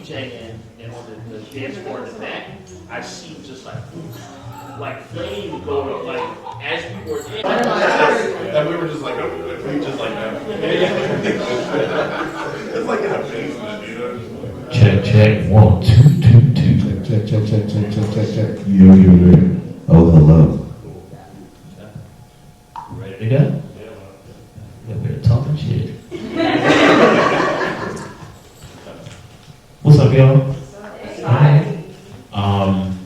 DJing, and on the dance floor in the back, I see just like flame going up, like as we were in. And we were just like, we just like that. It's like in a basement, you know? Check, check, 1, 2, 2, 2. Check. Yo. Oh, hello. Ready to go? Yeah, we're talking shit. What's up, y'all? Hi.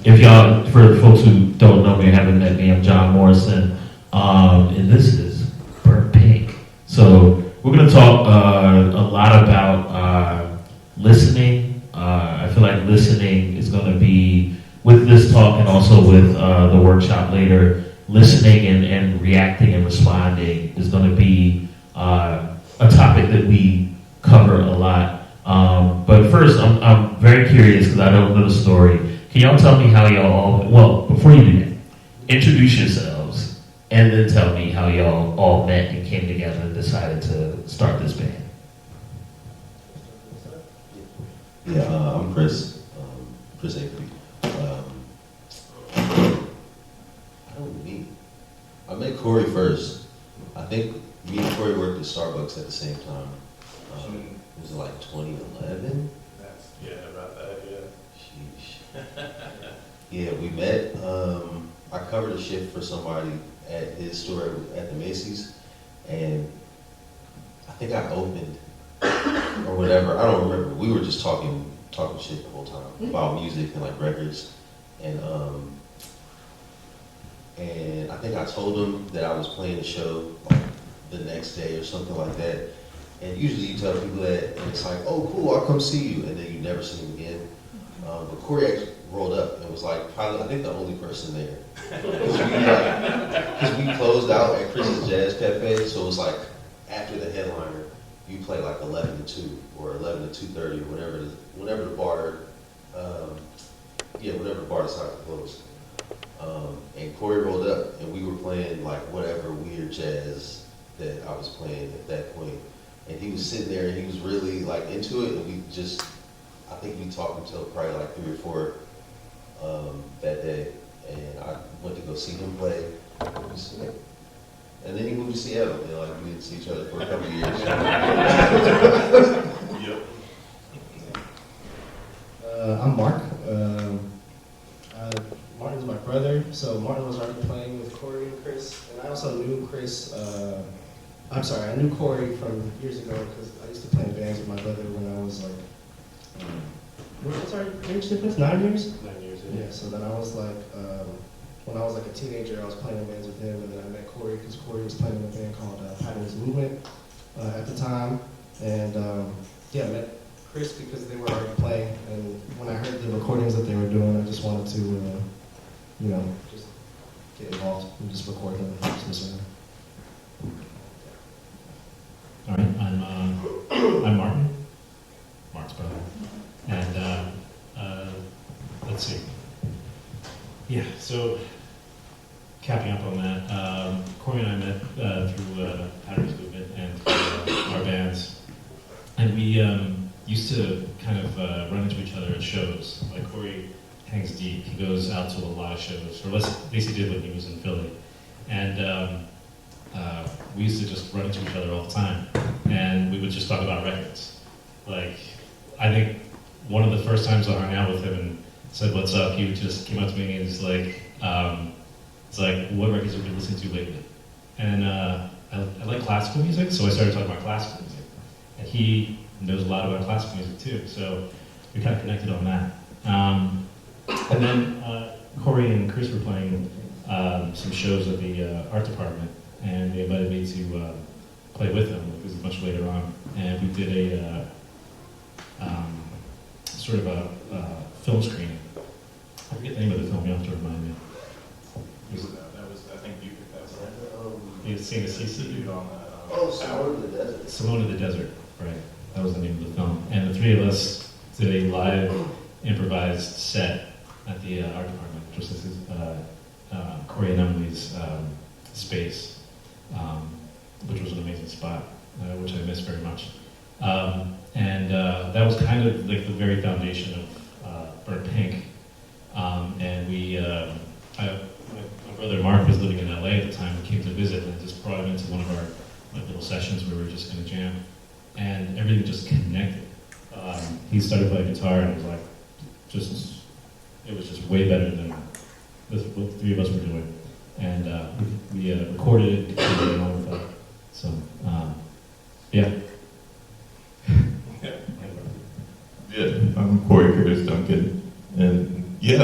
If y'all, for folks who don't know me, haven't met me, I'm John Morrison, and this is Burnt Pink. So we're going to talk a lot about listening. I feel like listening is going to be, with this talk and also with the workshop later, listening and reacting and responding is going to be a topic that we cover a lot. But first, I'm very curious because I don't know the story. Can y'all tell me how y'all all, well, before you do that, introduce yourselves and then tell me how y'all all met and came together and decided to start this band. Yeah, I'm Chris. Chris Avery. I met Corey first. I think me and Corey worked at Starbucks at the same time. It was like 2011. Yeah, about that, yeah. Sheesh. Yeah, we met. I covered a shift for somebody at his store at the Macy's, and I think I opened or whatever. I don't remember. We were just talking shit the whole time about music and like records, and I think I told him that I was playing a show like the next day or something like that. And usually you tell people that, and it's like, oh, cool, I'll come see you, and then you never see him again. But Corey actually rolled up and was like, probably, I think the only person there. Because we closed out at Chris's Jazz Cafe, so it was like after the headliner, you play like 11 to 2 or 11 to 2:30 or whenever the bar, whatever the bar decided to close. And Corey rolled up, and we were playing like whatever weird jazz that I was playing at that point. And he was sitting there, and he was really like into it, and I think we talked until probably like 3 or 4 that day. And I went to go see him play. And then he moved to Seattle, and like we didn't see each other for a couple of years. Yep. I'm Mark. Martin's my brother, so Martin was already playing with Corey and Chris, and I also knew Chris. I knew Corey from years ago because I used to play in bands with my brother when I was like, what's our age difference? 9 years? 9 years, Yeah, so then I was like, when I was like a teenager, I was playing in bands with him, and then I met Corey because Corey was playing in a band called Patterns Movement at the time, and I met Chris because they were already playing, and when I heard the recordings that they were doing, I just wanted to, just get involved and just record them. All right, I'm Martin, Mark's brother, and let's see. Yeah, so capping up on that, Corey and I met through Patterns Movement and through our bands, and we used to kind of run into each other at shows. Like Corey hangs deep; he goes out to a lot of shows, or at least he did when he was in Philly, and we used to just run into each other all the time, and we would just talk about records. Like, I think one of the first times I hung out with him and said, "What's up?" He just came up to me and he's like, "What records have you been listening to lately?" And I like classical music, so I started talking about classical music, and he knows a lot about classical music too, so we kind of connected on that. And then Corey and Chris were playing some shows at the art department, and they invited me to play with them. It was much later on, and we did a sort of a film screening. I forget the name of the film. You have to remind me. That was, I think you picked that one. You've seen the CC? Simone of the Desert. Simone of the Desert, right? That was the name of the film. And the three of us did a live improvised set at the art department, which was Corey and Emily's space, which was an amazing spot, which I miss very much. And And that was kind of like the very foundation of Burnt Pink. And my brother Mark was living in LA at the time. We came to visit, and I just brought him into one of our little sessions where we were just going to jam, and everything just connected. He started playing guitar, and it was like, it was just way better than what the three of us were doing. And we recorded it and all of that. So, yeah. Yeah, I'm Corey Curtis Duncan, and yeah,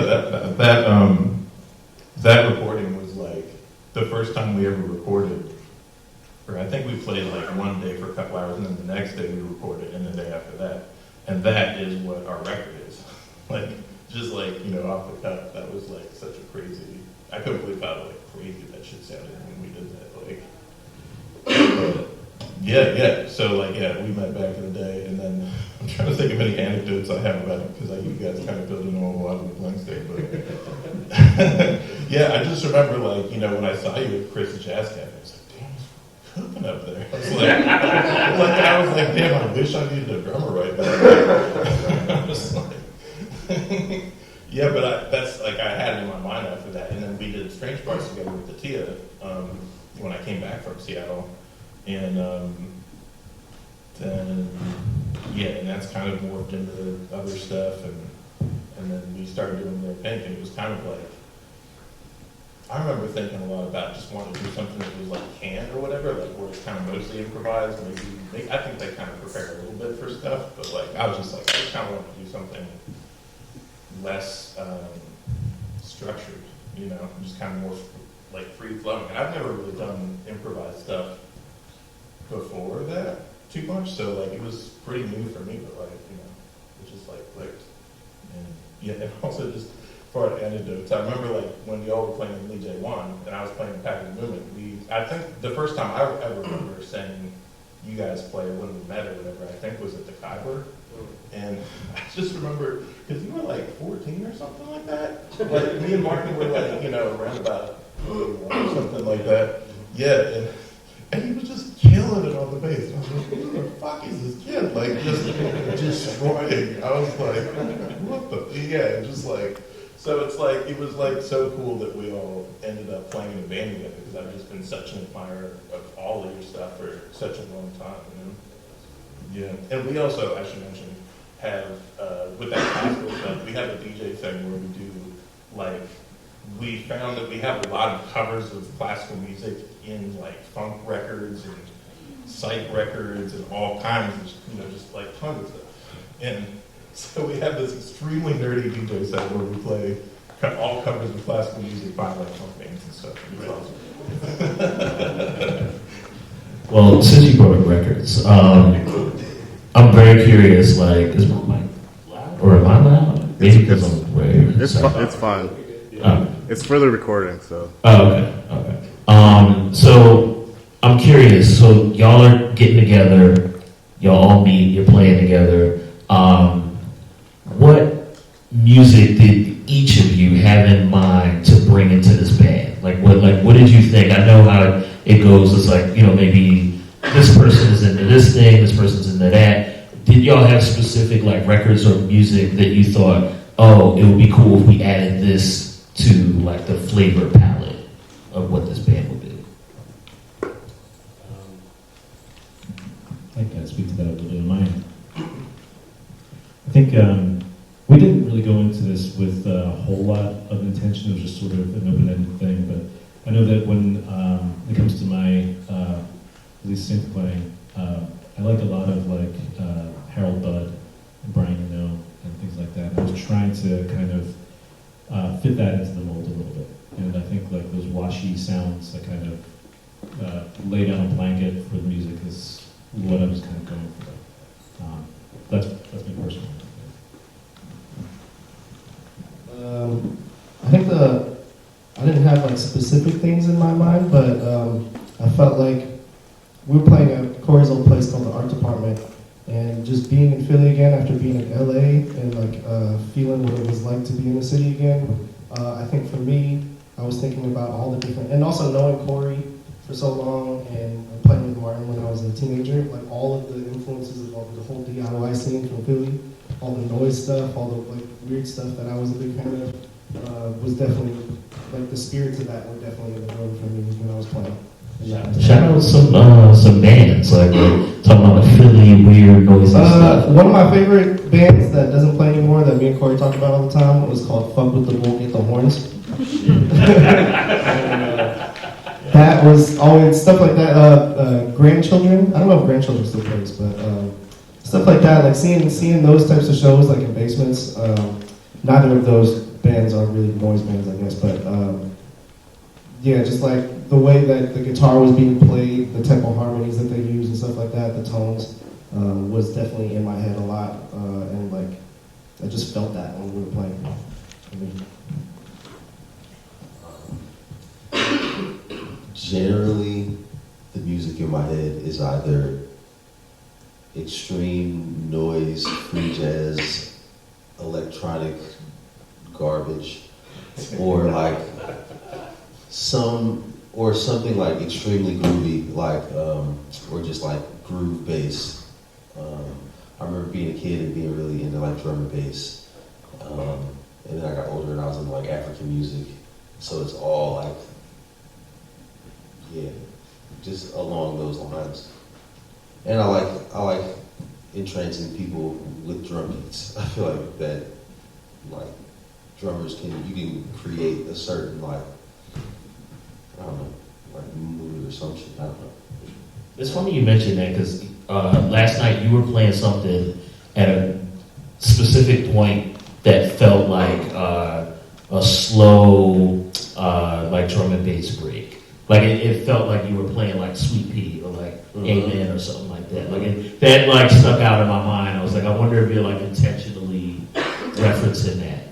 that recording was like the first time we ever recorded. Or I think we played like one day for a couple hours, and then the next day we recorded, and the day after that, and that is what our record is. Like, just like, off the cuff, that was like such a crazy. I couldn't believe how like crazy that shit sounded when we did that. Like, yeah. So like, we met back in the day, and then I'm trying to think of any anecdotes I have about it because you guys kind of filled in all a lot of the blanks there. But yeah, I just remember like, when I saw you at Chris' Jazz Cafe, I was like, damn, he's cooking up there. I was like, damn, I wish I needed a drummer right now. I was like, yeah, but that's like I had it in my mind after that, and then we did Strange Parts together with the Tia when I came back from Seattle, and then and that's kind of morphed into other stuff, and then we started doing Burnt Pink, and it was kind of like I remember thinking a lot about just wanting to do something that was like canned or whatever, like where it's kind of mostly improvised. Maybe I think they kind of prepare a little bit for stuff, but like I was just like I just kind of wanted to do something less structured, just kind of more like free flowing. And I've never really done improvised stuff before that too much, so like it was pretty new for me, but like it just like clicked. And and also just for anecdotes, I remember like when y'all were playing in Lee J1 and I was playing in Package Movement, I think the first time I ever remember saying you guys play when we met or whatever, I think was at the Kybler. And I just remember, because you were like 14 or something like that. Like me and Martin were like, around about 21 or something like that. Yeah, and he was just killing it on the bass. And I was like, who the fuck is this kid? Like just destroying. I was like, what the? Just like, so it's like, it was like so cool that we all ended up playing in a band together because I've just been such an admirer of all of your stuff for such a long time, Yeah, and we also, I should mention, have, with that classical stuff, we have a DJ thing where we do, like, we found that we have a lot of covers of classical music in, like, funk records and psych records and all kinds of, just, like, tons of stuff. And so we have this extremely nerdy DJ set where we play all covers of classical music by, like, funk bands and stuff. It's awesome. Well, since you brought up records, I'm very curious, like, is my mic loud? Or am I loud? Maybe because I'm way... It's fine. It's for the recording, so... Oh, okay. So, I'm curious, so y'all are getting together, y'all all meet, you're playing together. What music did each of you have in mind to bring into this band? What did you think? I know how it goes, it's like, maybe this person is into this thing, this person's into that. Did y'all have specific like records or music that you thought, oh, it would be cool if we added this to like the flavor palette of what this band would be? I can speak to that a little bit in my end. I think we didn't really go into this with a whole lot of intention. It was just sort of an open-ended thing, but I know that when it comes to my at least synth playing, I like a lot of like Harold Budd and Brian Eno and things like that. And I was trying to kind of fit that into the mold a little bit. And I think like those washy sounds that kind of lay down a blanket for the music is what I was kind of going for. That's me personally. I think I didn't have like specific things in my mind, but I felt like we were playing at Corey's old place called the Art Department, and just being in Philly again after being in LA and like feeling what it was like to be in the city again. I think for me, I was thinking about all the different, and also knowing Corey for so long, and playing with Martin when I was a teenager. Like all of the influences of all the whole DIY scene from Philly, all the noise stuff, all the like weird stuff that I was a big fan of, was definitely like the spirits of that were definitely in the room for me when I was playing. Shout out some bands like talking about the Philly weird noisy stuff. One of my favorite bands that doesn't play anymore that me and Corey talk about all the time was called Fuck With The Bull, Get The Horns. That was always stuff like that. Grandchildren, I don't know if Grandchildren still plays, but stuff like that, like seeing those types of shows like in basements. Neither of those bands are really noise bands, I guess, but yeah, just like the way that the guitar was being played, the tempo harmonies that they use and stuff like that, the tones, was definitely in my head a lot, and like I just felt that when we were playing. Generally, the music in my head is either extreme noise, free jazz, electronic garbage, or like something like extremely groovy, like or just like groove bass. I remember being a kid and being really into like drum and bass, and then I got older and I was into like African music, so it's all like, yeah, just along those lines. And I like entrancing people with drum beats. I feel like that, like drummers you can create a certain like, I don't know, like mood or some shit. I don't know. It's funny you mentioned that because last night you were playing something at a specific point that felt like a slow, like drum and bass break. Like it felt like you were playing like Sweet Pea or like Amen or something like that. Like that like stuck out in my mind. I was like, I wonder if you're like intentionally referencing that.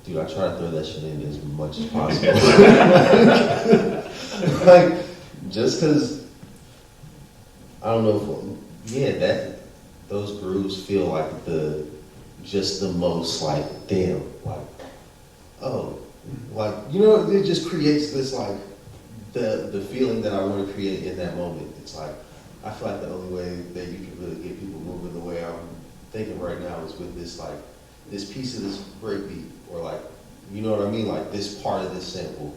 Dude, I try to throw that shit in as much as possible. Like, just because, I don't know if, those grooves feel like just the most like, damn, like, oh, like, you know, it just creates this like, the feeling that I want to create in that moment. It's like, I feel like the only way that you can really get people moving the way I'm thinking right now is with this like, this piece of this breakbeat, or like, you know what I mean? Like this part of this sample,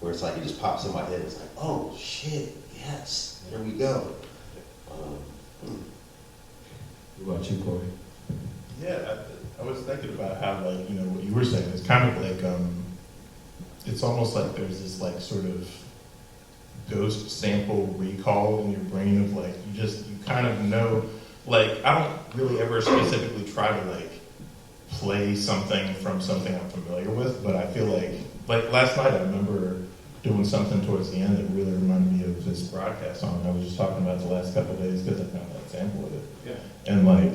where it's like it just pops in my head. It's like, oh shit, yes, there we go. What about you, Corey? Yeah, I was thinking about how, like, you know, what you were saying. It's kind of like, it's almost like there's this like sort of ghost sample recall in your brain of like, you kind of know, like, I don't really ever specifically try to like play something from something I'm familiar with, but I feel like last night I remember doing something towards the end that really reminded me of this broadcast song I was just talking about the last couple of days because I found that sample of it. Yeah. And like,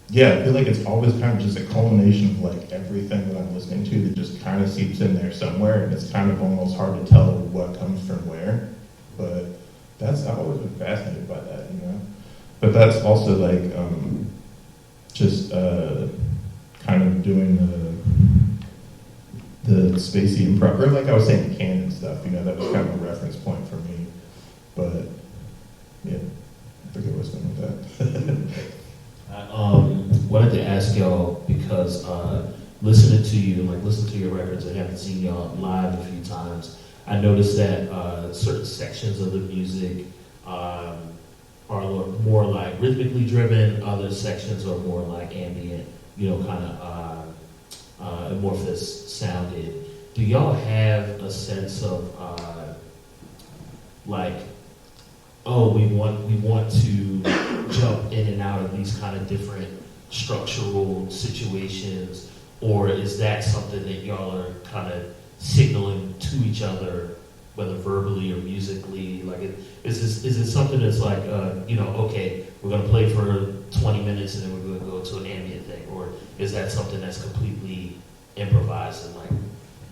yeah, I feel like it's always kind of just a culmination of like everything that I'm listening to that just kind of seeps in there somewhere, and it's kind of almost hard to tell what comes from where. But I've always been fascinated by that, you know. But that's also like just kind of doing the spacey improv, or like I was saying, the canon stuff. You know, that was kind of a reference point for me. But yeah, I forget what's going with that. Wanted to ask y'all because listening to your records, I haven't seen y'all live a few times. I noticed that certain sections of the music are more like rhythmically driven. Other sections are more like ambient, you know, kind of amorphous sounded. Do y'all have a sense of like, oh, we want to jump in and out of these kind of different structural situations, or is that something that y'all are kind of signaling to each other, whether verbally or musically? Like, is it something that's like, you know, okay, we're gonna play for 20 minutes and then we're gonna go to an ambient thing, or is that something that's completely improvised and like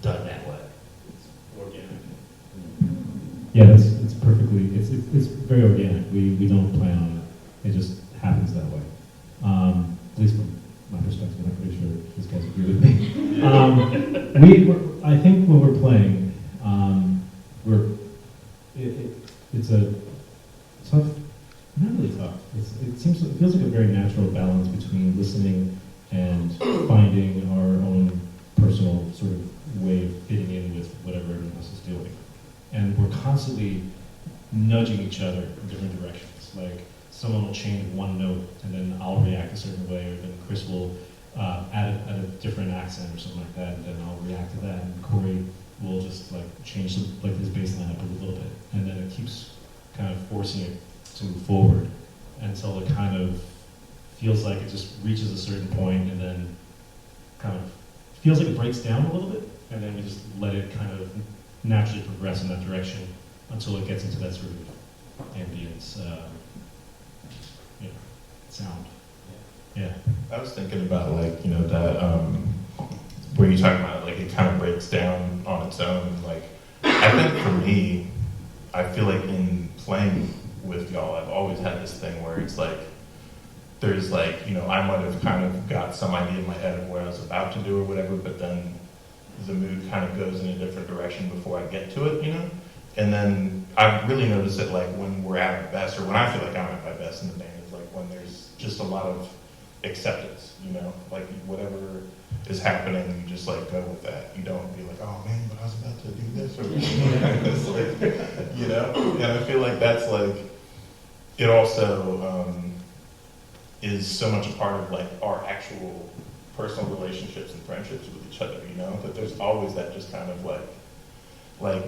done that way? Organic. Yeah, it's perfectly, it's very organic. We don't plan on it. It just happens that way. At least from my perspective, I'm pretty sure these guys agree with me. I think when we're playing, it's a tough, not really tough. It feels like a very natural balance between listening and finding our own personal sort of way of fitting in with whatever everyone else is doing. And we're constantly nudging each other in different directions. Like someone will change one note and then I'll react a certain way, or then Chris will add a different accent or something like that, and then I'll react to that, and Corey will just like change like his bass line up a little bit, and then it keeps kind of forcing it to move forward until it kind of feels like it just reaches a certain point, and then kind of feels like it breaks down a little bit, and then we just let it kind of naturally progress in that direction until it gets into that sort of ambience, sound. Yeah. I was thinking about like, that, where you're talking about like it kind of breaks down on its own. Like, I think for me, I feel like in playing with y'all, I've always had this thing where it's like, there's like, I might have kind of got some idea in my head of what I was about to do or whatever, but then the mood kind of goes in a different direction before I get to it, And then I've really noticed that like when we're at our best, or when I feel like I'm at my best in the band, is like when there's just a lot of acceptance, like whatever is happening, you just like go with that. You don't be like, oh man, but I was about to do this, or it's like, and I feel like that's like, it also is so much a part of like our actual personal relationships and friendships with each other, that there's always that just kind of like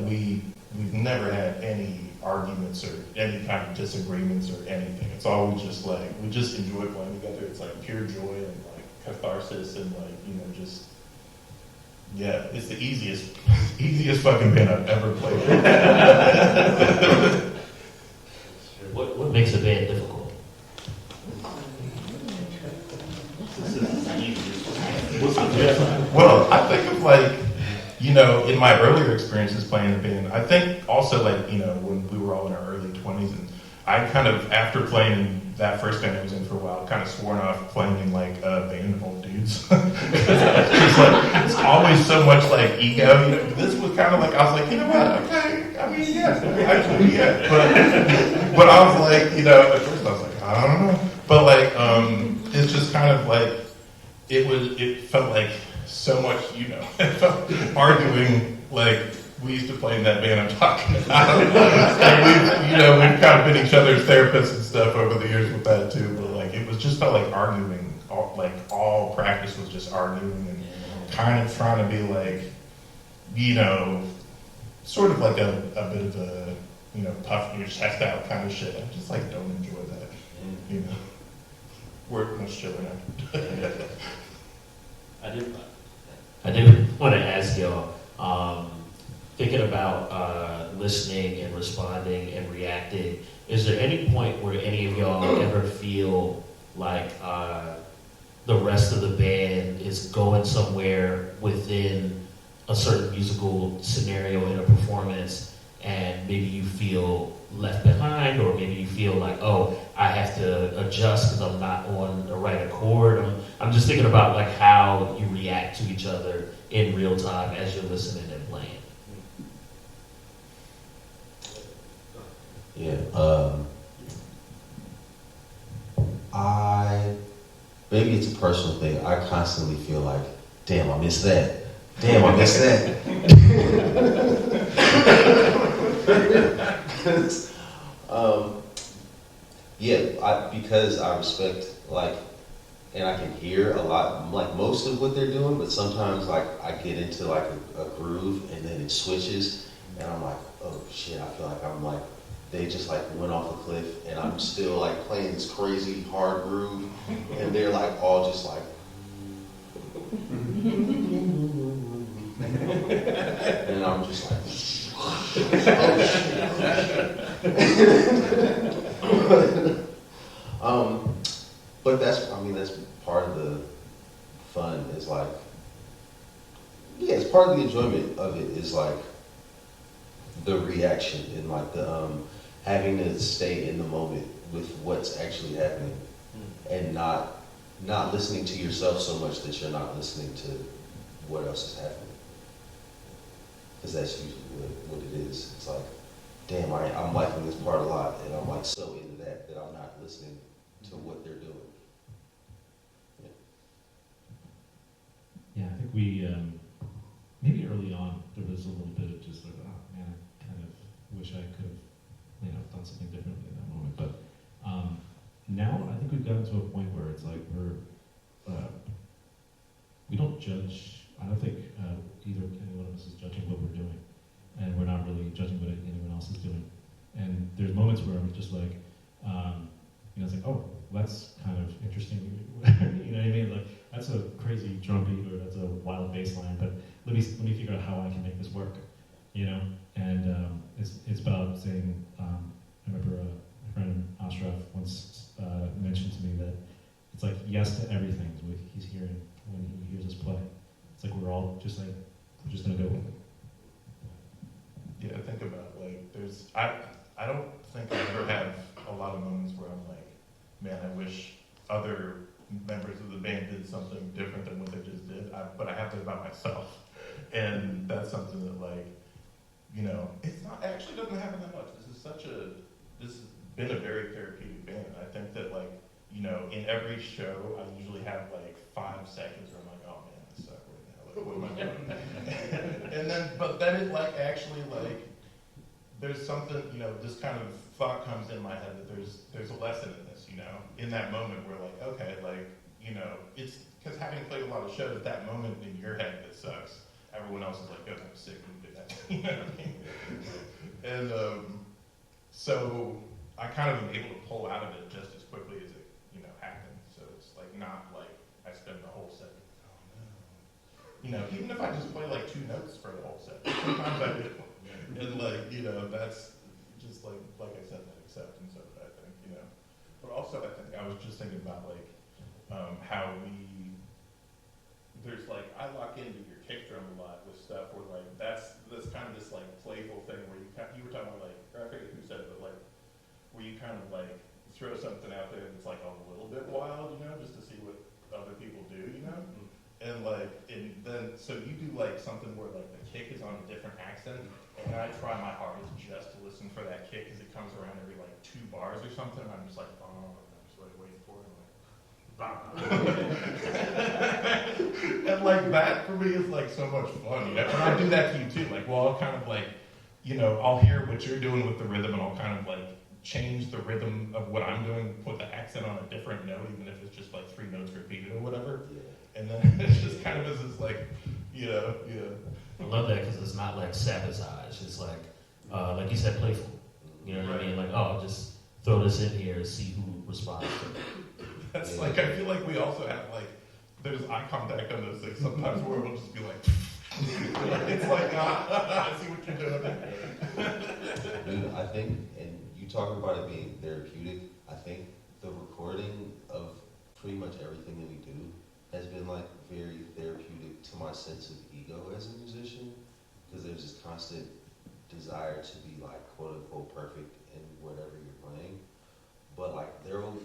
we've never had any arguments or any kind of disagreements or anything. It's always just like, we just enjoy playing together. It's like pure joy and like catharsis and like, just, yeah, it's the easiest fucking band I've ever played with. What makes a band difficult? Well, I think of like, in my earlier experiences playing the band, I think also like, when we were all in our early 20s, and I kind of, after playing in that first band I was in for a while, kind of sworn off playing in like a band of old dudes. It's always so much like ego. This was kind of like, I was like, what, okay, I mean, yeah, actually, yeah. But I was like, at first I was like, I don't know. But like, it's just kind of like, it felt like so much, arguing, like, we used to play in that band I'm talking about. And we've kind of been each other's therapists and stuff over the years with that too, but like, it was just felt like arguing, all practice was just arguing and kind of trying to be like, sort of like a bit of a, puff your chest out kind of shit. I just like don't enjoy that, We're much chiller now. I do want to ask y'all, thinking about listening and responding and reacting, is there any point where any of y'all ever feel like the rest of the band is going somewhere within a certain musical scenario in a performance, and maybe you feel left behind, or maybe you feel like, oh, I have to adjust because I'm not on the right accord? I'm just thinking about like how you react to each other in real time as you're listening and playing. Yeah, maybe it's a personal thing. I constantly feel like, damn, I missed that. Damn, I missed that. Because I respect, like, and I can hear a lot, like most of what they're doing, but sometimes like I get into like a groove and then it switches and I'm like, oh shit, I feel like I'm like, they just like went off a cliff and I'm still like playing this crazy hard groove and they're like all just like, and I'm just like, but that's part of the fun, is like, yeah, it's part of the enjoyment of it, is like the reaction and like the having to stay in the moment with what's actually happening and not listening to yourself so much that you're not listening to what else is happening. because that's usually what it is. It's like, damn, I'm liking this part a lot, and I'm like so into that I'm not listening to what they're doing. Yeah, I think we, maybe early on, there was a little bit of just like, oh man, I kind of wish I could have, done something differently in that moment. But now I think we've gotten to a point where it's like we don't judge. I don't think either any one of us is judging what we're doing, and we're not really judging what anyone else is doing. And there's moments where I'm just like, it's like, oh, that's kind of interesting. You know what I mean? Like, that's a crazy drum beat or that's a wild bass line, but let me figure out how I can make this work. And it's about saying. I remember my friend Ashraf once mentioned to me that it's like yes to everything is what he's hearing when he hears us play. It's like we're all just like we're just gonna go with it. Yeah, think about I don't think I ever have a lot of moments where I'm like, man, I wish other members of the band did something different than what they just did. But I have that about myself, and that's something that it's not actually doesn't happen that much. This has been a very therapeutic band. I think that in every show I usually have 5 seconds where I'm like, oh man, I suck right now. What am I doing? but then it actually there's something, this kind of thought comes in my head that there's a lesson in this, in that moment where okay, it's because having played a lot of shows, that moment in your head that sucks, everyone else is like, go, that was sick, you did that. You know what I mean? And so I kind of am able to pull out of it just as quickly as it, happens. So it's not I spend the whole set, oh no. Even if I just play 2 notes for the whole set, sometimes I do. And that's just like I said, that acceptance of it, I think, But also I think I was just thinking about how there's I lock into your kick drum a lot with stuff where that's kind of this playful thing where you were talking about or I forget who said it, but where you kind of throw something out there that's a little bit wild, just to see what other people do, Mm-hmm. And then so you do something where the kick is on a different accent, and I try my hardest just to listen for that kick as it comes around every 2 bars or something. And I'm just oh, I'm just waiting for it. And that for me is so much fun, And I do that to you too. I'll kind of I'll hear what you're doing with the rhythm, and I'll kind of change the rhythm of what I'm doing, put the accent on a different note, even if it's just 3 notes repeated or whatever. Yeah. And then it's just kind of as this I love that because it's not sabotage. It's like you said, playful. You know what I mean? Oh, just throw this in here and see who responds to it. That's I feel we also have there's eye contact on those things sometimes where we'll just be it's I see what you're doing. Dude, I think, and you talk about it being therapeutic, I think the recording of pretty much everything that we do has been very therapeutic to my sense of ego as a musician, because there's this constant desire to be quote unquote perfect in whatever you're playing. But there will,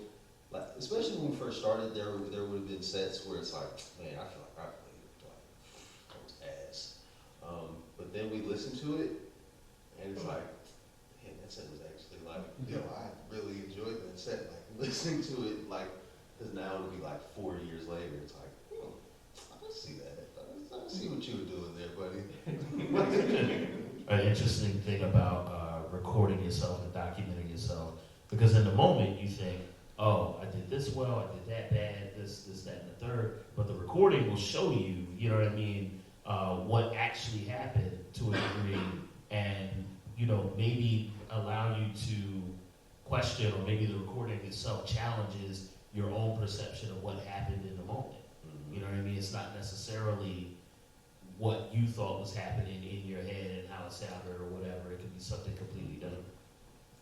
especially when we first started, there would have been sets where it's man, I feel I played ass. But then we listen to it, and it's man, that set was actually I really enjoyed that set. Listening to it, because now it'll be 4 years later, it's I see that. I see what you were doing there, buddy. An interesting thing about recording yourself and documenting yourself, because in the moment you think, oh, I did this well, I did that bad, this, that, and the third, but the recording will show you, you know what I mean, what actually happened to a degree, and, maybe allow you to question, or maybe the recording itself challenges your own perception of what happened in the moment. You know what I mean? It's not necessarily what you thought was happening in your head and how it sounded or whatever. It could be something completely different.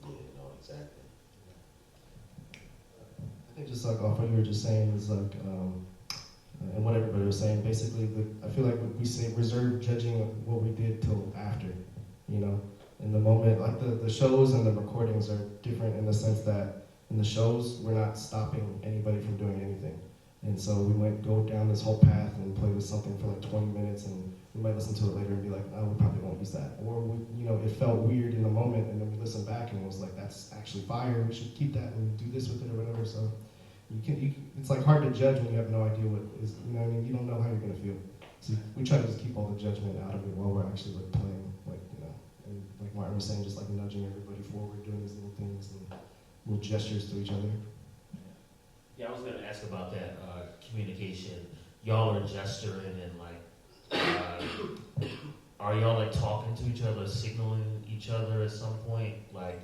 Yeah, no, exactly. I think just off what you were just saying is and what everybody was saying, basically, I feel we say reserve judging what we did till after, in the moment. The shows and the recordings are different in the sense that in the shows, we're not stopping anybody from doing anything. And so we might go down this whole path and play with something for like 20 minutes, and we might listen to it later and be like, oh, we probably won't use that. Or, it felt weird in the moment, and then we listened back and it was like, that's actually fire, we should keep that and do this with it or whatever. So it's like hard to judge when you have no idea what is, what I mean? You don't know how you're going to feel. So we try to just keep all the judgment out of it while we're actually like playing, and like Martin was saying, just like nudging everybody forward, doing these little things and little gestures to each other. Yeah, I was going to ask about that communication. Y'all are gesturing and are y'all like talking to each other, signaling each other at some point, like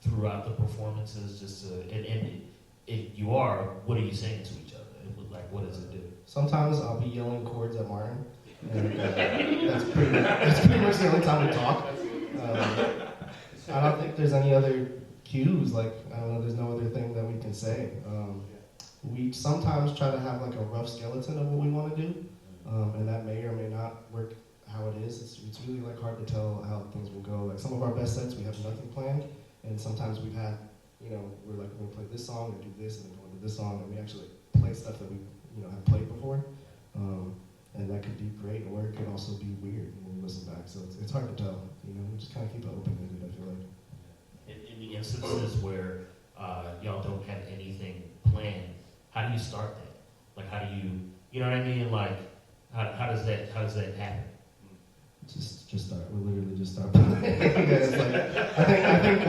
throughout the performances? Just to, and if you are, what are you saying to each other? Like, what does it do? Sometimes I'll be yelling chords at Martin, and that's pretty much the only time we talk. I don't think there's any other cues. Like, I don't know, there's no other thing that we can say. We sometimes try to have like a rough skeleton of what we want to do, and that may or may not work how it is. It's really like hard to tell how things will go. Like some of our best sets, we have nothing planned, and sometimes we've had, we're like, we're gonna play this song and do this, and then go into this song, and we actually play stuff that we, have played before, and that could be great, or it could also be weird when we listen back. So it's hard to tell. We just kind of keep it open-ended, I feel like. In the instances where y'all don't have anything planned, how do you start that? Like, how do you know what I mean? Like, how does that happen? Just start. We literally just start playing. It's like, I think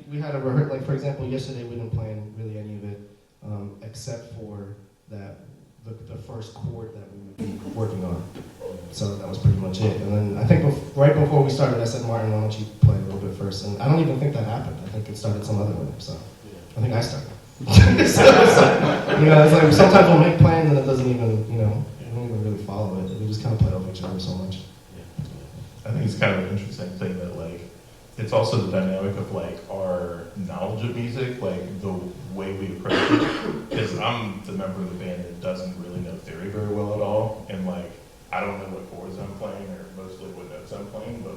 we had a rehearsal. Like, for example, yesterday we didn't plan really any of it, except for the first chord that we would be working on. So that was pretty much it. And then I think right before we started, I said, Martin, why don't you play a little bit first? And I don't even think that happened. I think it started some other way. So I think I started. It's like sometimes we'll make plans and it doesn't even, we don't even really follow it. We just kind of play off each other so much. I think it's kind of an interesting thing that it's also the dynamic of our knowledge of music, the way we approach it. Because I'm the member of the band that doesn't really know theory very well at all, and I don't know what chords I'm playing or mostly what notes I'm playing, but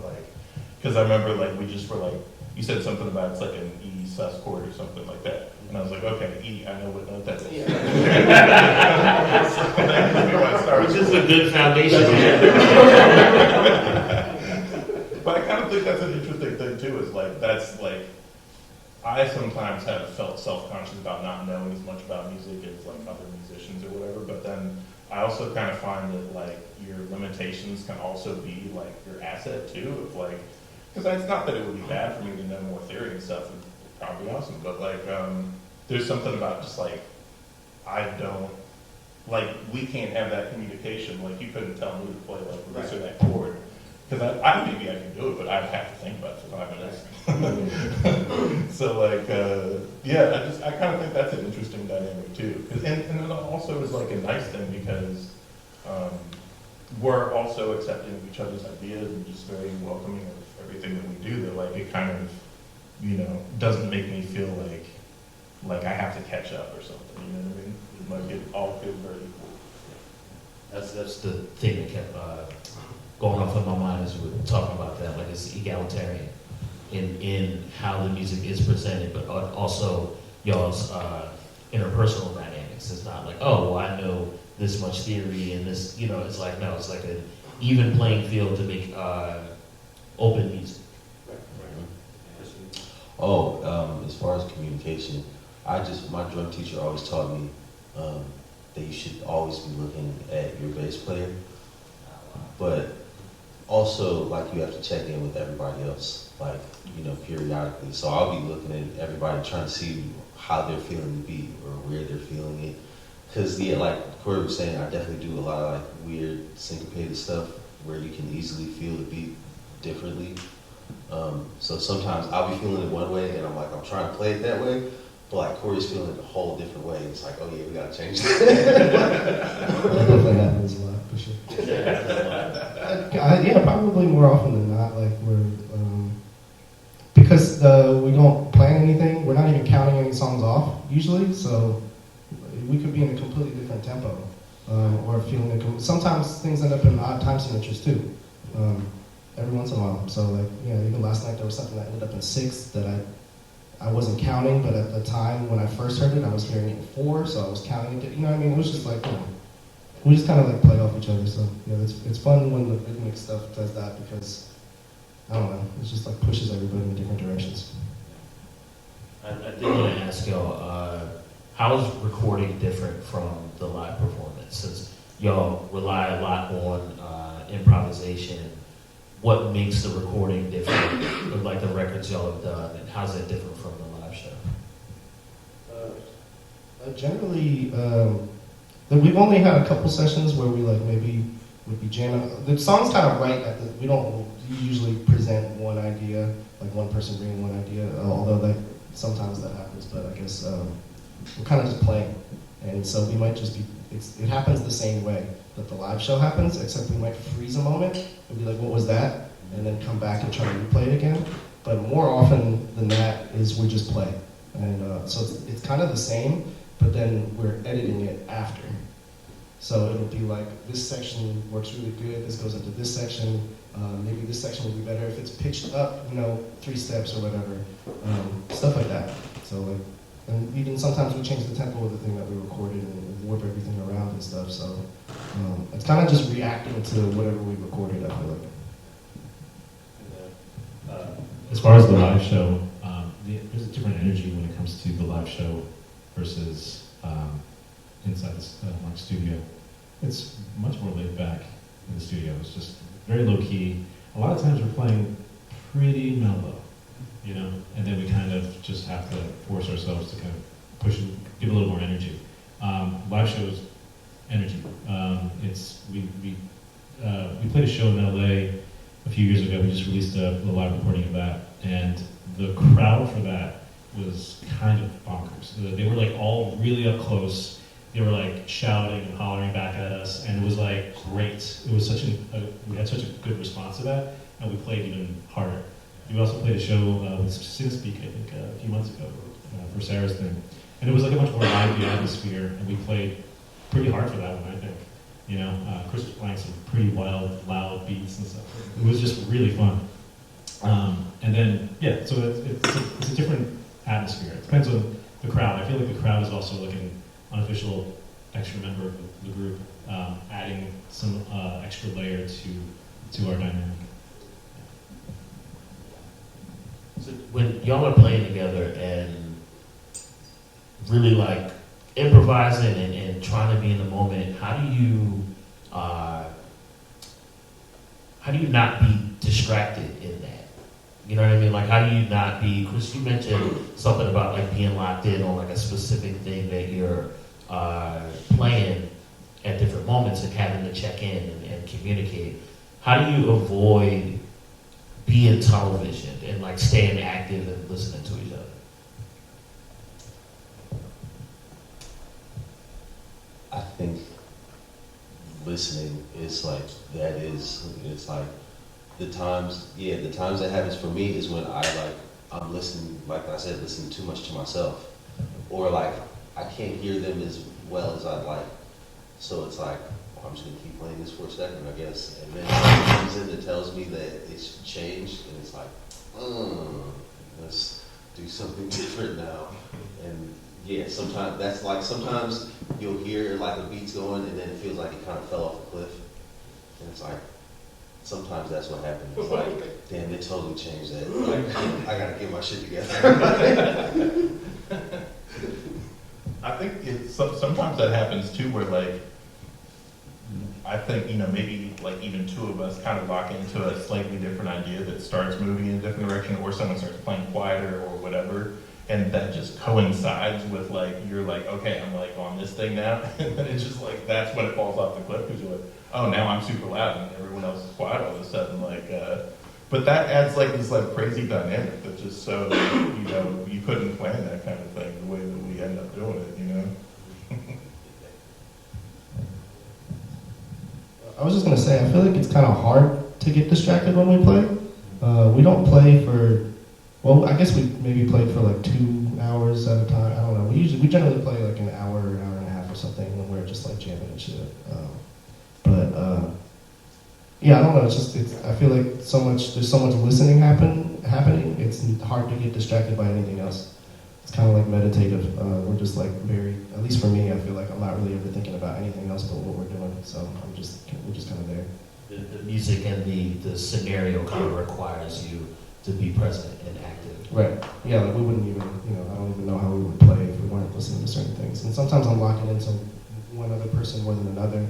because I remember we just were you said something about it's like an E sus chord or something like that. And I was like, okay, E, I know what note that is. Which is a good foundation. But I kind of think that's an interesting thing too, is I sometimes have felt self-conscious about not knowing as much about music as other musicians or whatever, but then I also kind of find that your limitations can also be your asset too, because it's not that it would be bad for me to know more theory and stuff, it'd probably be awesome, but there's something about just I don't, we can't have that communication, you couldn't tell me to play this or that chord, because maybe I can do it, but I'd have to think about it for 5 minutes. So I kind of think that's an interesting dynamic too, and it also is a nice thing because we're also accepting of each other's ideas and just very welcoming of everything that we do, that it kind of, doesn't make me feel like I have to catch up or something, you know what I mean? It all feels very equal. That's the thing that kept going off in my mind as we were talking about that. It's egalitarian in how the music is presented, but also y'all's interpersonal dynamics. It's not oh, well, I know this much theory and this, it's no, it's an even playing field to make open music. As far as communication, my drum teacher always taught me that you should always be looking at your bass player, but also you have to check in with everybody else, periodically. So I'll be looking at everybody trying to see how they're feeling the beat or where they're feeling it. Because like Corey was saying, I definitely do a lot of weird syncopated stuff where you can easily feel the beat differently. So sometimes I'll be feeling it one way and I'm trying to play it that way, but Corey's feeling it a whole different way. It's oh yeah, we gotta change that. That happens a lot, for sure. Yeah, probably more often than not. Because we don't plan anything, we're not even counting any songs off usually, so we could be in a completely different tempo, or feeling sometimes things end up in odd time signatures too, every once in a while. So even last night there was something that ended up in 6 that I wasn't counting, but at the time when I first heard it, I was hearing it in 4, so I was counting it. You know what I mean? It was just like, we just kind of like play off each other. So it's fun when the rhythmic stuff does that because I don't know, it just like pushes everybody in different directions. I did want to ask y'all, how is recording different from the live performance? Since y'all rely a lot on improvisation, what makes the recording different, or like the records y'all have done, and how's that different from the live show? Generally, we've only had a couple sessions where we like maybe would be jamming. The song's kind of right at the. We don't usually present one idea, like one person bringing one idea. Although that sometimes that happens, but I guess we're kind of just playing, and so we might just be. It happens the same way that the live show happens, except we might freeze a moment and be like, "What was that?" and then come back and try to replay it again. But more often than that is we just play, and so it's kind of the same, but then we're editing it after. So it'll be like, this section works really good, this goes into this section, maybe this section would be better if it's pitched up, 3 steps or whatever, stuff like that. So like, and even sometimes we change the tempo of the thing that we recorded and warp everything around and stuff. So it's kind of just reacting to whatever we recorded, I feel like. As far as the live show, there's a different energy when it comes to the live show versus inside the studio. It's much more laid back in the studio. It's just very low key. A lot of times we're playing pretty mellow, and then we kind of just have to force ourselves to kind of push and give a little more energy. Live shows, energy. We played a show in LA a few years ago. We just released a live recording of that, and the crowd for that was kind of bonkers. They were like all really up close. They were like shouting and hollering back at us, and it was like great. It was we had such a good response to that, and we played even harder. We also played a show with Cinespeak, I think, a few months ago for Sarah's thing, and it was like a much more lively atmosphere, and we played pretty hard for that one, I think. Chris was playing some pretty wild, loud beats and stuff. It was just really fun. And then, so it's a different atmosphere. It depends on the crowd. I feel like the crowd is also like an unofficial extra member of the group, adding some extra layer to our dynamic. So when y'all are playing together and really like improvising and trying to be in the moment, how do you not be distracted in that? You know what I mean? Like, how do you not be, Chris, you mentioned something about like being locked in on like a specific thing that you're playing at different moments and having to check in and communicate. How do you avoid being tunnel visioned and like staying active and listening to each other? I think listening is like, it's like the times that happens for me is when I'm listening, like I said, listening too much to myself. Or like, I can't hear them as well as I'd like. So it's like, I'm just gonna keep playing this for a second, I guess. And then something comes in that tells me that it's changed, and it's like, let's do something different now. And yeah, sometimes you'll hear like a beat's going, and then it feels like it kind of fell off a cliff. And it's like, sometimes that's what happens. It's like, damn, it totally changed that. Like, I gotta get my shit together. I think sometimes that happens too, where like, I think, maybe like even two of us kind of lock into a slightly different idea that starts moving in a different direction, or someone starts playing quieter or whatever, and that just coincides with like, you're like, okay, I'm like on this thing now, and then it's just like, that's when it falls off the cliff, because you're like, oh, now I'm super loud and everyone else is quiet all of a sudden, like, but that adds like this like crazy dynamic that just so that, you couldn't plan that kind of thing the way that we end up doing it, I was just gonna say, I feel like it's kind of hard to get distracted when we play. We don't play for, well, I guess we maybe played for like 2 hours at a time. I don't know. We generally play like an hour and a half or something when we're just like jamming and shit. Yeah, I don't know. I feel like there's so much listening happening, it's hard to get distracted by anything else. It's kind of like meditative. We're just like very, at least for me, I feel like I'm not really ever thinking about anything else but what we're doing. So we're just kind of there. The music and the scenario kind of requires you to be present and active. Right. Yeah, like we wouldn't even, I don't even know how we would play if we weren't listening to certain things. And sometimes I'm locking into one other person more than another.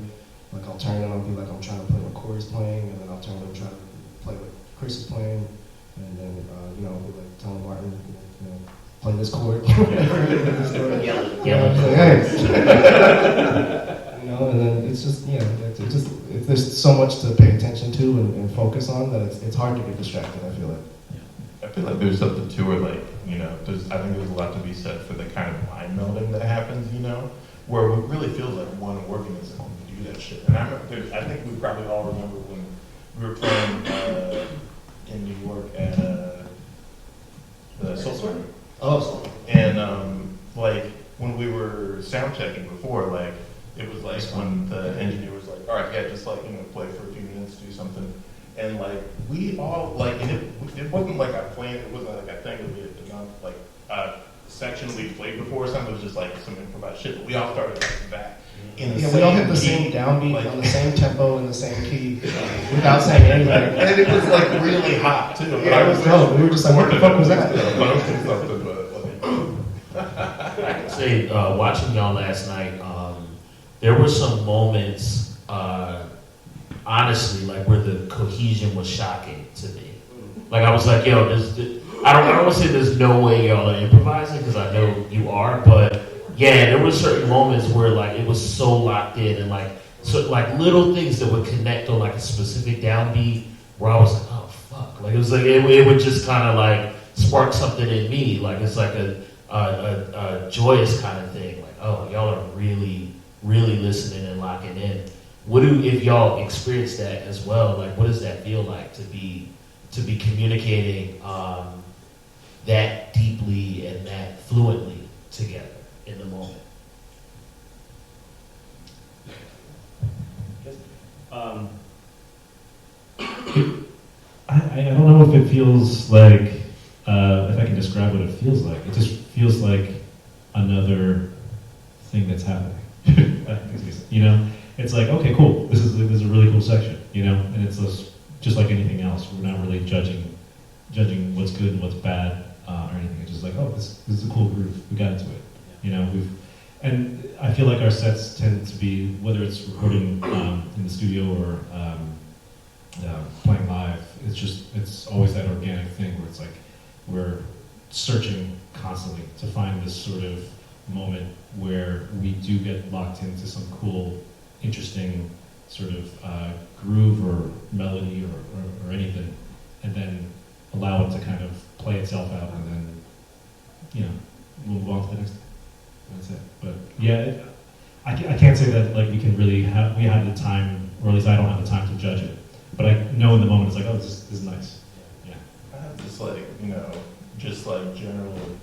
Like I'll turn and I'll be like, I'm trying to play what Corey's playing, and then I'll turn and try to play what Chris is playing. And then, I'll be like telling Martin, play this chord. Yeah. Hey. And then it's just, there's so much to pay attention to and focus on that it's hard to get distracted, I feel like. I feel like there's something to it, like, I think there's a lot to be said for the kind of mind melding that happens, where it really feels like one organism when we do that shit. And I think we probably all remember when we were playing in New York at the Soul Surfer. Oh, And when we were sound checking before, it was like when the engineer was like, all right, yeah, just play for a few minutes, do something. And we all and it wasn't like a plan, it wasn't like a thing that we had done, a section we played before or something. It was just like some improvised shit, but we all started back in the same we all hit the same downbeat on the same tempo in the same key without saying anything. And it was really hot too. Yeah, it was dope. We were just like, what the fuck was that? I can say, watching y'all last night, there were some moments, honestly, where the cohesion was shocking to me. I was like, yo, I don't want to say there's no way y'all are improvising, because I know you are, but yeah, there were certain moments where it was so locked in, and little things that would connect on a specific downbeat, where I was like, oh fuck, it was it would just kind of spark something in me, it's like a joyous kind of thing, oh, y'all are really, really listening and locking in. If y'all experience that as well, what does that feel like to be communicating that deeply and that fluently together in the moment? I don't know if it feels like, if I can describe what it feels like. It just feels like another thing that's happening. It's like, okay, cool. This is a really cool section, and it's just like anything else. We're not really judging what's good and what's bad or anything. It's just like, oh, this is a cool groove. We got into it. And I feel like our sets tend to be, whether it's recording in the studio or playing live, it's always that organic thing where it's like we're searching constantly to find this sort of moment where we do get locked into some cool, interesting sort of groove or melody or anything, and then allow it to kind of play itself out, and then move on to the next thing. That's it. But yeah, I can't say that we can really we have the time, or at least I don't have the time to judge it. But I know in the moment it's like, oh, this is nice. Yeah. I have this generally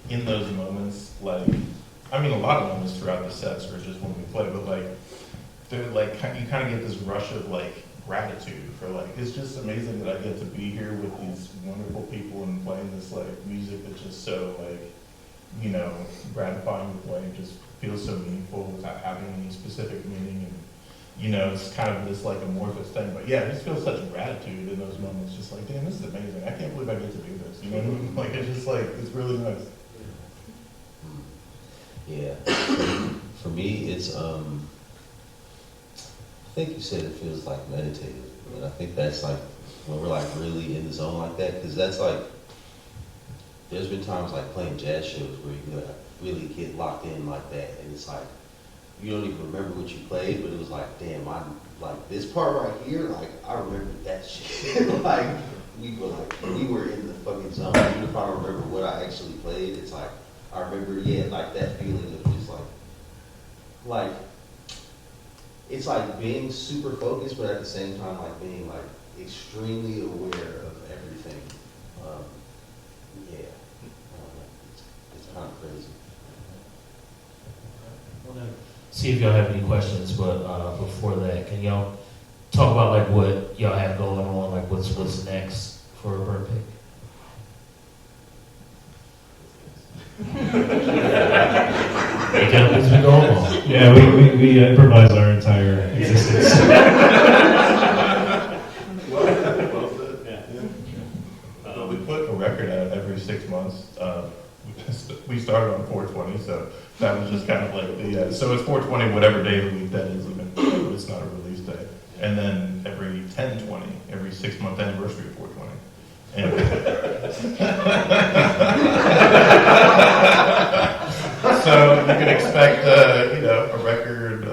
in those moments, a lot of moments throughout the sets are just when we play, but they're you kind of get this rush of gratitude for it's just amazing that I get to be here with these wonderful people and playing this music that's just so gratifying to play. It just feels so meaningful without having any specific meaning, and it's kind of this amorphous thing. But yeah, I just feel such gratitude in those moments. Just damn, this is amazing. I can't believe I get to do this. You know what I mean? It's just it's really nice. Yeah. For me, it's I think you said it feels meditative, and I think that's when we're really in the zone like that, because that's there's been times playing jazz shows where you really get locked in like that, and it's you don't even remember what you played, but it was damn, I'm this part right here, I remember that shit. We were in the fucking zone. Even if I don't remember what I actually played, it's I remember, that feeling of just it's being super focused, but at the same time being extremely aware of everything. It's kind of crazy. See if y'all have any questions, but before that, can y'all talk about what y'all have going on, what's next for Burn Pig? Make it up as we go along. Yeah, we improvise our entire existence. Well said. But we put a record out every 6 months. We started on 420, so that was just kind of like the, so it's 420 whatever day of the week that is, even though it's not a release day. And then every 10/20, every 6-month anniversary of 420. And so you can expect, a record,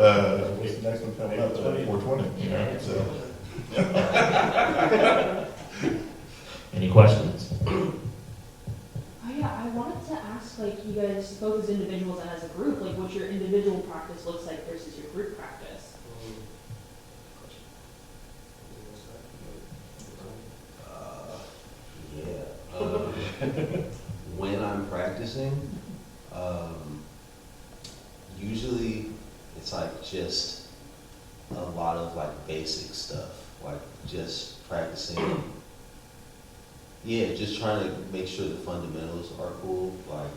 what's the next one coming up? 420, so. Any questions? Oh yeah, I wanted to ask, like, you guys both as individuals and as a group, like, what your individual practice looks like versus your group practice. When I'm practicing, usually it's like just a lot of like basic stuff, like just practicing. Yeah, just trying to make sure the fundamentals are cool. Like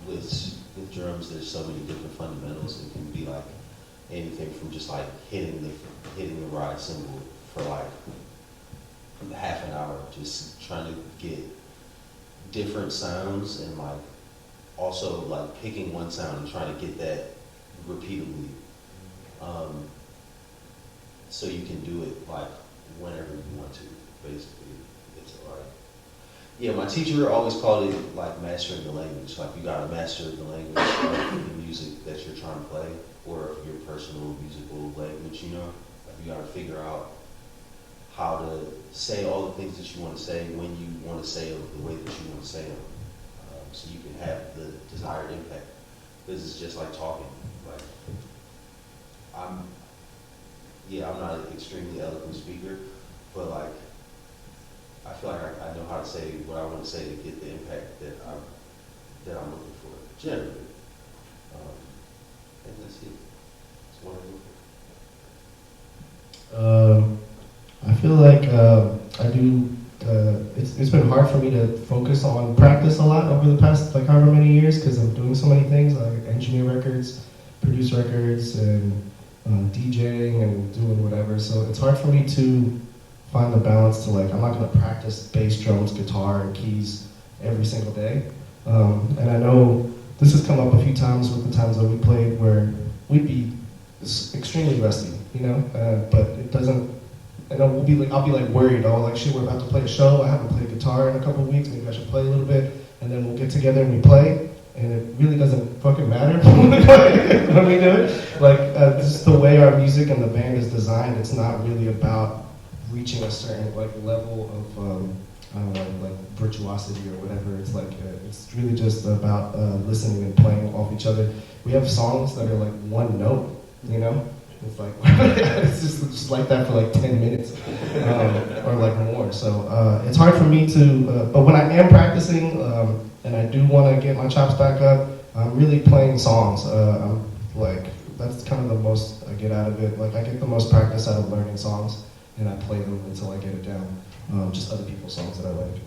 with drums, there's so many different fundamentals. It can be like anything from just like hitting the ride cymbal for like half an hour, just trying to get different sounds and like also like picking one sound and trying to get that repeatedly. So you can do it like whenever you want to, basically. It's like, yeah, my teacher always called it like mastering the language. Like you gotta master the language of the music that you're trying to play, or your personal musical language, Like you gotta figure out how to say all the things that you want to say when you want to say them the way that you want to say them, so you can have the desired impact. Because it's just like talking. Like I'm not an extremely eloquent speaker, but like I feel like I know how to say what I want to say to get the impact that I'm looking for generally. And that's it. That's what I'm looking for. I feel like I do. It's been hard for me to focus on practice a lot over the past like however many years because I'm doing so many things like engineer records, produce records, and DJing and doing whatever. So it's hard for me to find the balance to like I'm not gonna practice bass, drums, guitar, and keys every single day. And I know this has come up a few times with the times that we played where we'd be extremely rusty, but it doesn't. And I'll be like worried, like shit, we're about to play a show, I haven't played guitar in a couple of weeks, maybe I should play a little bit, and then we'll get together and we play, and it really doesn't fucking matter when we do it. Like, just the way our music and the band is designed, it's not really about reaching a certain like level of, I don't know, like virtuosity or whatever. It's like, it's really just about listening and playing off each other. We have songs that are like one note, It's like, it's just like that for like 10 minutes or like more. So it's hard for me to, but when I am practicing and I do want to get my chops back up, I'm really playing songs. I'm like, that's kind of the most I get out of it. Like I get the most practice out of learning songs and I play them until I get it down. Just other people's songs that I like.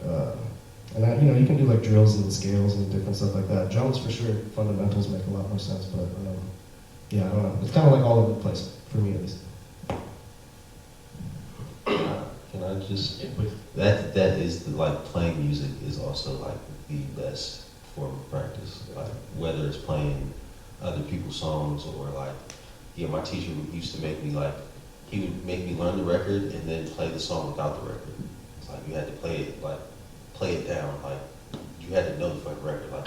And you can do like drills and scales and different stuff like that. Drums for sure, fundamentals make a lot more sense, but yeah, I don't know. It's kind of like all over the place, for me at least. Can I just, that is, like, playing music is also, like, the best form of practice. Like, whether it's playing other people's songs or, like, my teacher used to make me, like, he would make me learn the record and then play the song without the record. It's like, you had to play it down, like, you had to know the fucking record. Like,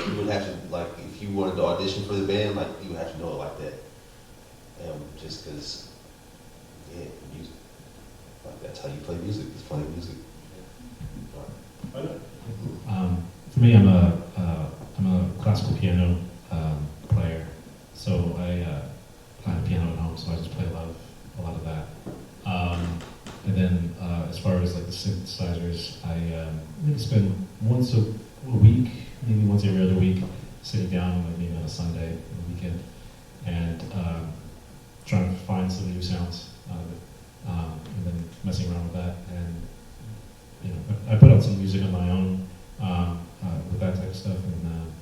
you would have to, like, if you wanted to audition for the band, like, you would have to know it like that. Just because, music. Like, that's how you play music, is playing music. For me, I'm a classical piano player, so I play the piano at home, so I just play a lot of that. And then as far as like the synthesizers, I maybe spend once a week, maybe once every other week, sitting down, like maybe on a Sunday, on the weekend, and trying to find some new sounds out of it, and then messing around with that. And I put out some music on my own with that type of stuff, and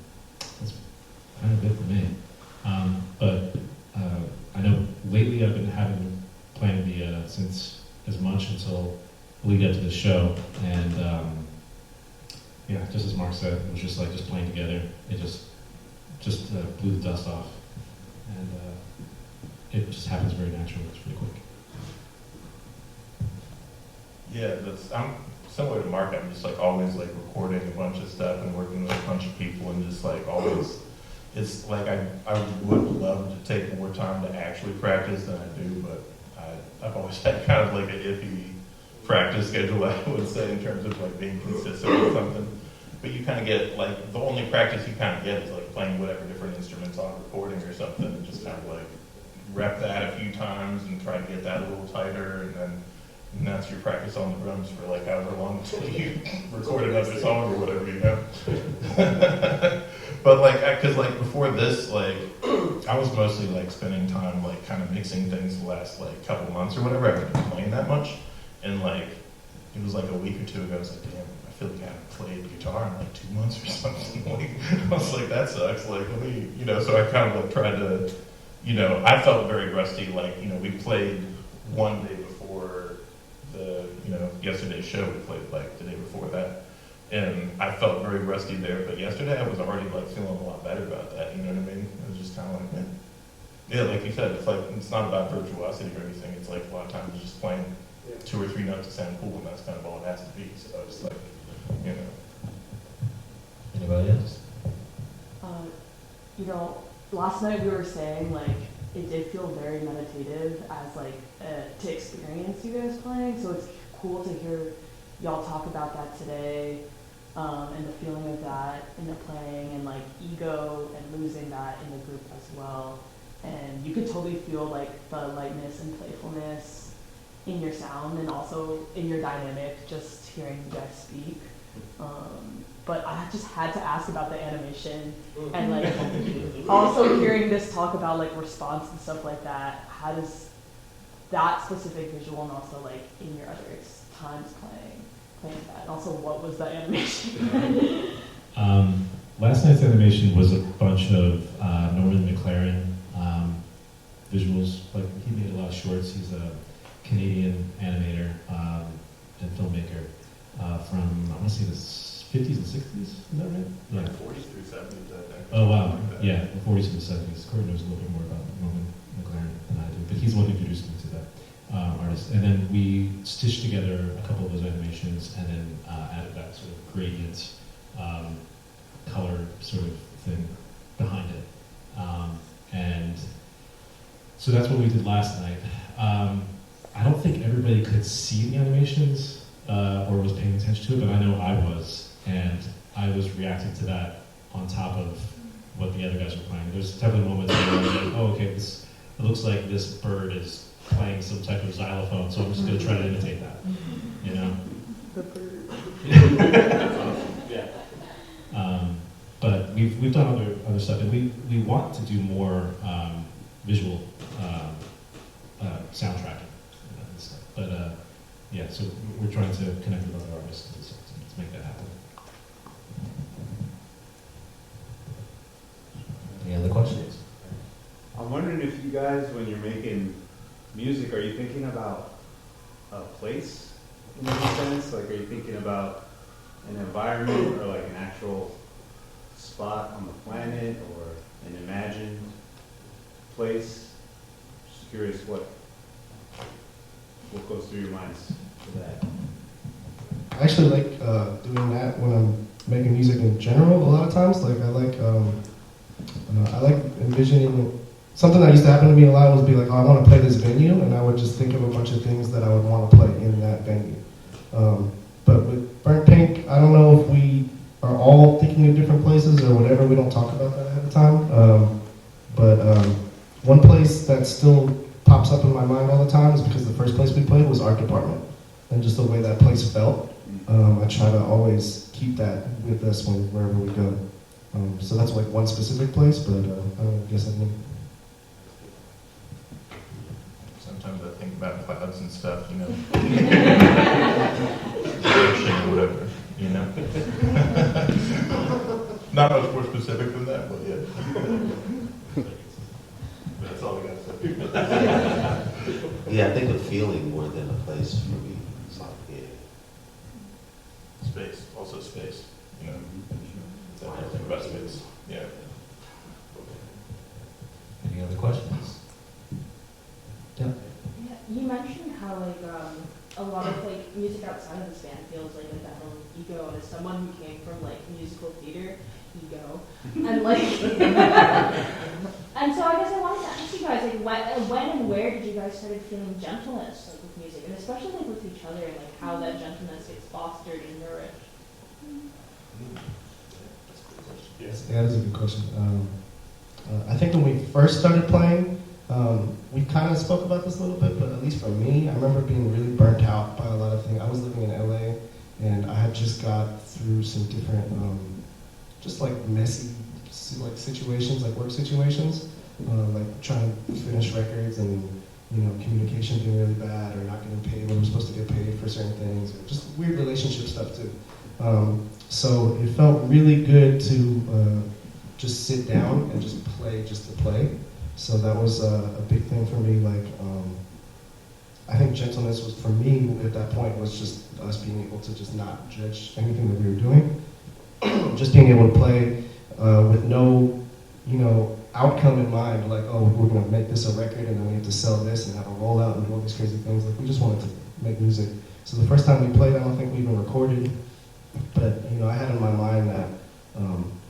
lead up to the show, and yeah, just as Mark said, it was just like just playing together. It just blew the dust off, and it just happens very naturally. It's really quick. Yeah, I'm similar to Mark. I'm just like always like recording a bunch of stuff and working with a bunch of people, and just like always, it's like I would love to take more time to actually practice than I do, but I've always had kind of like an iffy practice schedule, I would say, in terms of like being consistent with something. But you kind of get like the only practice you kind of get is like playing whatever different instruments on recording or something, and just kind of like rep that a few times and try to get that a little tighter, and that's your practice on the drums for like however long until you record another song or whatever, you know. But like, cause like before this, like I was mostly like spending time like kind of mixing things the last like couple months or whatever. I haven't been playing that much, and like it was like a week or two ago. I was like, damn, I feel like I haven't played guitar in like 2 months or something. Like, I was like, that sucks. Like, let me, you know. So I kind of like tried to, you know, I felt very rusty. Like, you know, we played one day before the, you know, yesterday's show. We played like the day before that, and I felt very rusty there. But yesterday I was already like feeling a lot better about that. You know what I mean? It was just kind of like, man. Yeah, like you said, it's like it's not about virtuosity or anything. It's like a lot of times just playing 2 or 3 notes to sound cool, and that's kind of all it has to be. So it's like, you know. Anybody else? You know, last night we were saying like it did feel very meditative as like to experience you guys playing. So it's cool to hear y'all talk about that today, and the feeling of that in the playing, and like ego and losing that in the group as well. And you could totally feel like the lightness and playfulness in your sound and also in your dynamic, just hearing you guys speak. But I just had to ask about the animation, and like also hearing this talk about like response and stuff like that. How does that specific visual, and also like in your other times playing that, and also what was the animation? Last night's animation was a bunch of Norman McLaren visuals. Like, he made a lot of shorts. He's a Canadian animator and filmmaker from, I want to say, the 50s and 60s. Is that right? Yeah. 40s through 70s, I think. Oh, wow. Yeah, the 40s and the 70s. Corey knows a little bit more about Norman McLaren than I do, but he's the one who introduced me to that artist. And then we stitched together a couple of those animations, and then added that sort of gradient color sort of thing behind it. And so that's what we did last night. I don't think everybody could see the animations or was paying attention to it, but I know I was, and I was reacting to that on top of what the other guys were playing. There's definitely moments where I was like, oh, okay, it looks like this bird is playing some type of xylophone, so I'm just going to try to imitate that, you know? The bird. Yeah. But we've done other stuff, and we want to do more visual soundtracking and stuff. But yeah, so we're trying to connect with other artists to make that happen. Any other questions? I'm wondering if you guys, when you're making music, are you thinking about a place in any sense? Like, are you thinking about an environment or like an actual spot on the planet or an imagined place? Just curious what goes through your minds for that. I actually like doing that when I'm making music in general. A lot of times, like I like envisioning. Something that used to happen to me a lot was be like, oh, I want to play this venue, and I would just think of a bunch of things that I would want to play in that venue. But with Burnt Pink, I don't know if we are all thinking of different places or whatever. We don't talk about that ahead of time. But one place that still pops up in my mind all the time is because the first place we played was Art Department, and just the way that place felt. I try to always keep that with us wherever we go. So that's like one specific place, but I guess I mean. Sometimes I think about clouds and stuff, you know. Ocean or whatever, you know. Not much more specific than that, but yeah. That's all I got to say. Yeah, I think a feeling more than a place for me. It's like, yeah. space, also space, you know. It's everything about space, yeah. Any other questions? Yeah, you mentioned how like a lot of like music outside of this band feels like a battle of ego, and as someone who came from like musical theater, ego, and like, and so I guess I wanted to ask you guys like when and where did you guys started feeling gentleness like with music, and especially like with each other, and like how that gentleness gets fostered and nourished. Yes. Yeah, that's a good question. I think when we first started playing, we kind of spoke about this a little bit, but at least for me, I remember being really burnt out by a lot of things. I was living in LA, and I had just got through some different, just like messy, like situations, like work situations, like trying to finish records and communication being really bad, or not getting paid when we're supposed to get paid for certain things, or just weird relationship stuff too. So it felt really good to just sit down and just play just to play. So that was a big thing for me. Like, I think gentleness was, for me at that point, was just us being able to just not judge anything that we were doing. Just being able to play with no, outcome in mind. Like, oh, we're going to make this a record and then we have to sell this and have a rollout and do all these crazy things. Like, we just wanted to make music. So the first time we played, I don't think we even recorded. But, I had in my mind that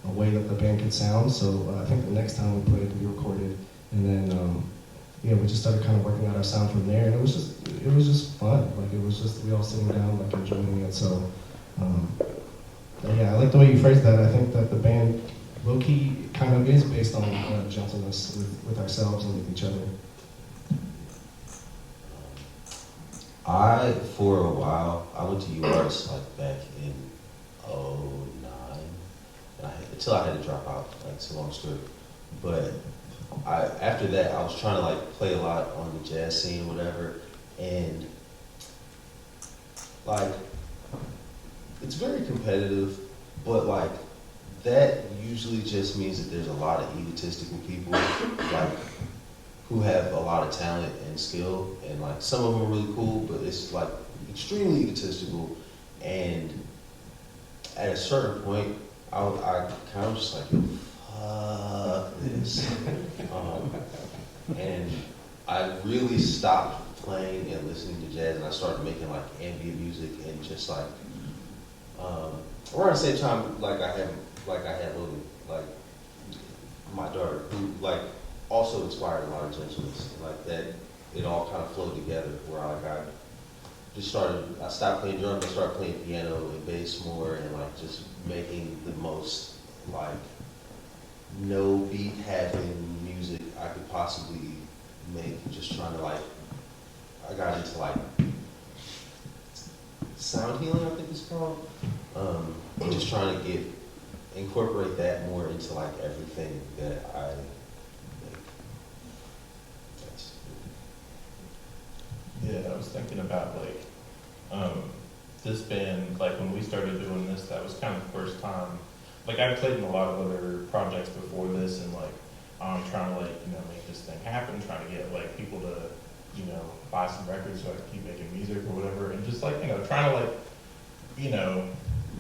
a way that the band could sound. So I think the next time we played, we recorded. And then, we just started kind of working out our sound from there. And it was just fun. Like, it was just, we all sitting down, like, enjoying it. So, yeah, I like the way you phrased that. I think that the band, low-key, kind of is based on gentleness with ourselves and with each other. For a while, I went to UArts like back in '09, until I had to drop out. Like, it's a long story. But after that, I was trying to like play a lot on the jazz scene, whatever, and like it's very competitive, but like that usually just means that there's a lot of egotistical people, like who have a lot of talent and skill, and like some of them are really cool, but it's like extremely egotistical. And at a certain point, I kind of just like, fuck this. And I really stopped playing and listening to jazz, and I started making like ambient music and just like around the same time, like I had Logan, like my daughter, who like also inspired a lot of gentleness, like that. It all kind of flowed together where I stopped playing drums, I started playing piano and bass more, and like just making the most like no beat having music I could possibly make. Just trying to I got into like sound healing, I think it's called. Just trying to incorporate that more into like everything that I make. Yeah, I was thinking about this band, like when we started doing this, that was kind of the first time. Like I played in a lot of other projects before this, and trying to make this thing happen, trying to get like people to buy some records so I could keep making music or whatever, and just trying to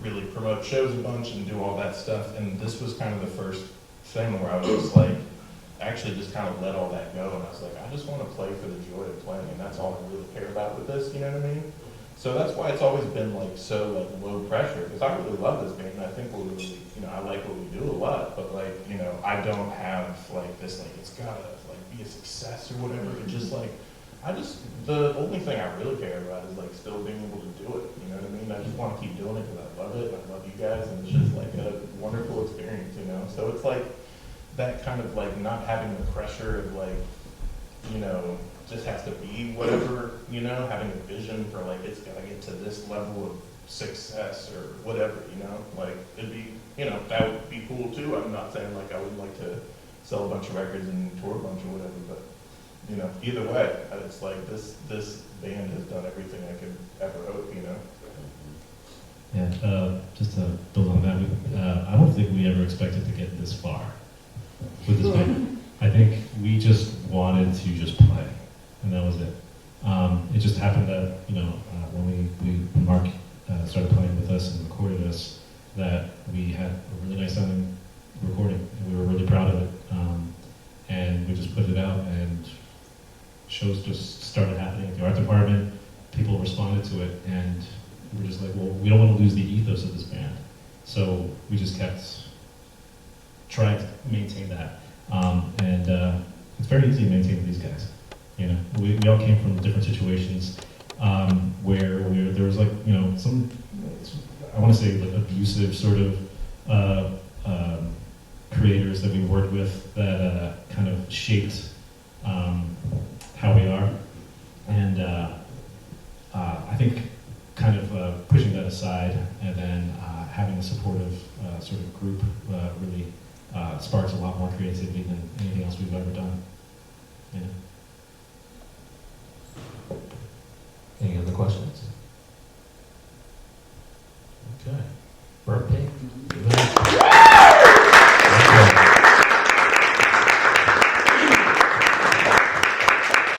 really promote shows a bunch and do all that stuff. And this was kind of the first thing where I was just actually just kind of let all that go, and I was like, I just want to play for the joy of playing, and that's all I really care about with this, you know what I mean? So that's why it's always been so low pressure, because I really love this band, and I think we're really, I like what we do a lot, but I don't have this it's gotta be a success or whatever. It's just the only thing I really care about is still being able to do it, you know what I mean? I just want to keep doing it because I love it, and I love you guys, and it's just a wonderful experience, So it's that kind of not having the pressure of just has to be whatever, having a vision for it's gotta get to this level of success or whatever, it'd be, that would be cool too. I'm not saying I would like to sell a bunch of records and tour a bunch or whatever, but either way, it's this band has done everything I could ever hope, Yeah, just to build on that, I don't think we ever expected to get this far with this band. I think we just wanted to just play, and that was it. It just happened that when Mark started playing with us and recorded us, that we had a really nice sounding recording, and we were really proud of it. And we just put it out, and shows just started happening at the art department. People responded to it, and we were just like, well, we don't want to lose the ethos of this band. So we just kept trying to maintain that. It's very easy to maintain with these guys. You know, we all came from different situations where there was like, you know, some, I want to say like abusive sort of creators that we worked with that kind of shaped how we are. And I think kind of pushing that aside and then having a supportive sort of group really sparks a lot more creativity than anything else we've ever done. Yeah. Any other questions?